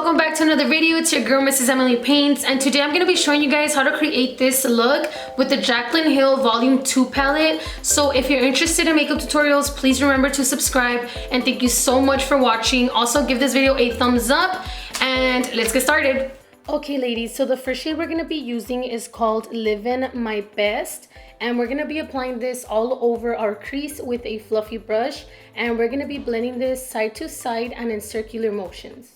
welcome back to another video. It's your girl Mrs. Emily Paints, and today I'm going to be showing you guys how to create this look with the Jaclyn Hill Volume 2 palette. So if you're interested in makeup tutorials, please remember to subscribe, and thank you so much for watching. Also give this video a thumbs up and let's get started. Okay ladies, so the first shade we're going to be using is called Livin' My Best, and we're going to be applying this all over our crease with a fluffy brush, and we're going to be blending this side to side and in circular motions.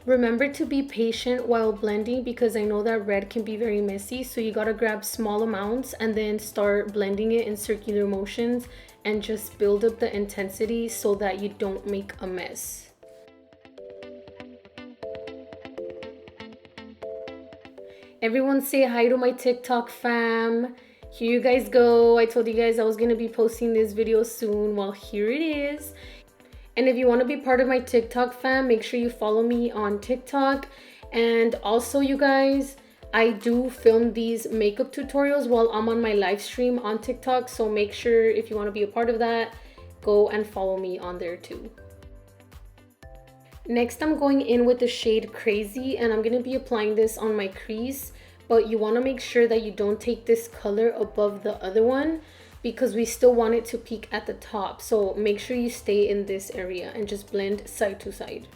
Remember to be patient while blending because I know that red can be very messy, so you gotta grab small amounts and then start blending it in circular motions and just build up the intensity so that you don't make a mess. Everyone say hi to my TikTok fam. Here you guys go. I told you guys I was gonna be posting this video soon. Well, here it is. And if you want to be part of my TikTok fam, make sure you follow me on TikTok. And also you guys, I do film these makeup tutorials while I'm on my live stream on TikTok. So make sure if you want to be a part of that, go and follow me on there too. Next, I'm going in with the shade Crazy, and I'm going to be applying this on my crease. But you want to make sure that you don't take this color above the other one, because we still want it to peak at the top. So make sure you stay in this area and just blend side to side.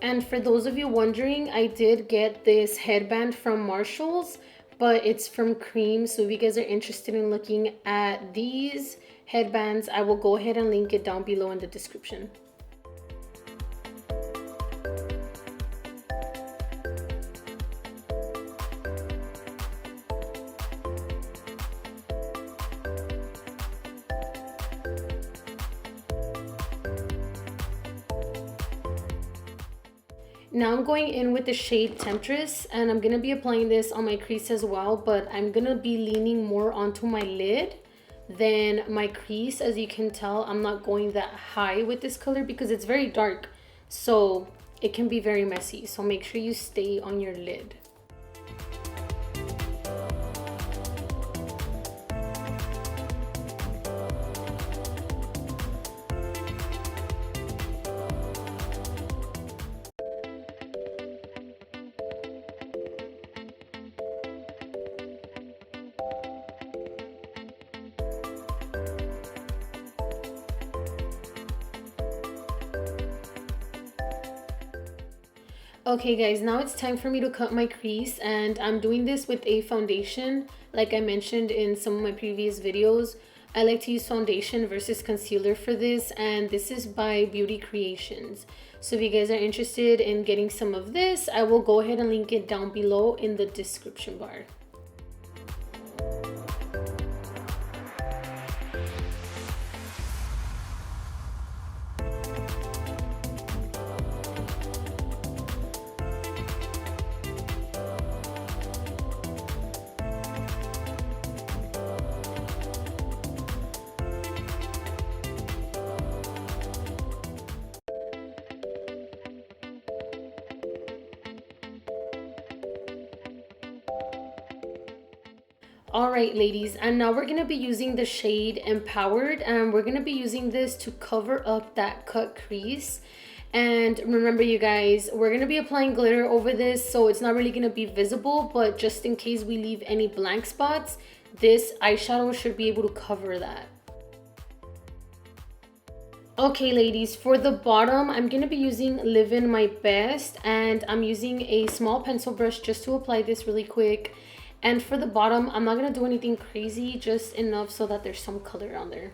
And for those of you wondering, I did get this headband from Marshall's, but it's from Cream. So if you guys are interested in looking at these headbands, I will go ahead and link it down below in the description. Now I'm going in with the shade Temptress, and I'm going to be applying this on my crease as well, but I'm going to be leaning more onto my lid than my crease. As you can tell, I'm not going that high with this color because it's very dark, so it can be very messy. So make sure you stay on your lid. Okay guys, now it's time for me to cut my crease, and I'm doing this with a foundation. Like I mentioned in some of my previous videos, I like to use foundation versus concealer for this, and this is by Beauty Creations. So if you guys are interested in getting some of this, I will go ahead and link it down below in the description bar. Alright ladies, and now we're going to be using the shade Empowered, and we're going to be using this to cover up that cut crease. And remember you guys, we're going to be applying glitter over this, so it's not really going to be visible, but just in case we leave any blank spots, this eyeshadow should be able to cover that. Okay ladies, for the bottom, I'm going to be using Livin' My Best, and I'm using a small pencil brush just to apply this really quick. And for the bottom, I'm not going to do anything crazy, just enough so that there's some color on there.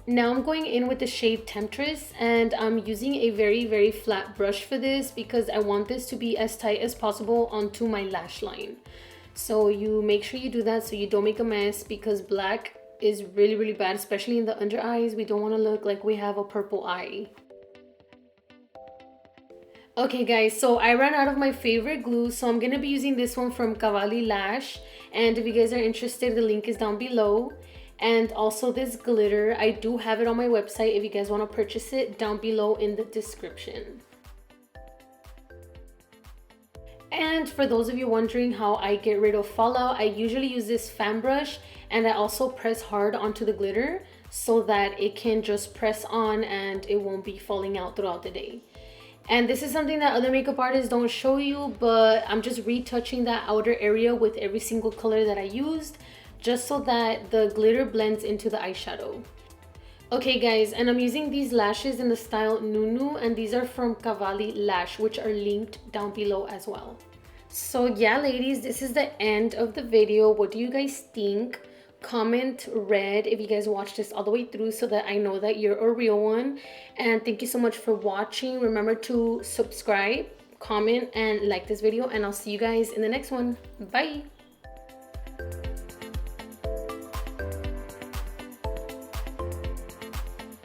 Now I'm going in with the shade Temptress, and I'm using a very flat brush for this because I want this to be as tight as possible onto my lash line. So you make sure you do that so you don't make a mess, because black is really bad, especially in the under eyes. We don't want to look like we have a purple eye. Okay guys, so I ran out of my favorite glue, so I'm gonna be using this one from Cavalli Lash, and if you guys are interested, the link is down below. And also this glitter, I do have it on my website if you guys want to purchase it, down below in the description. And for those of you wondering how I get rid of fallout, I usually use this fan brush, and I also press hard onto the glitter so that it can just press on and it won't be falling out throughout the day. And this is something that other makeup artists don't show you, but I'm just retouching that outer area with every single color that I used, just so that the glitter blends into the eyeshadow. Okay guys, and I'm using these lashes in the style Nunu, and these are from Cavalli Lash, which are linked down below as well. So yeah ladies, this is the end of the video. What do you guys think? Comment red if you guys watched this all the way through so that I know that you're a real one. And thank you so much for watching. Remember to subscribe, comment, and like this video, and I'll see you guys in the next one. Bye.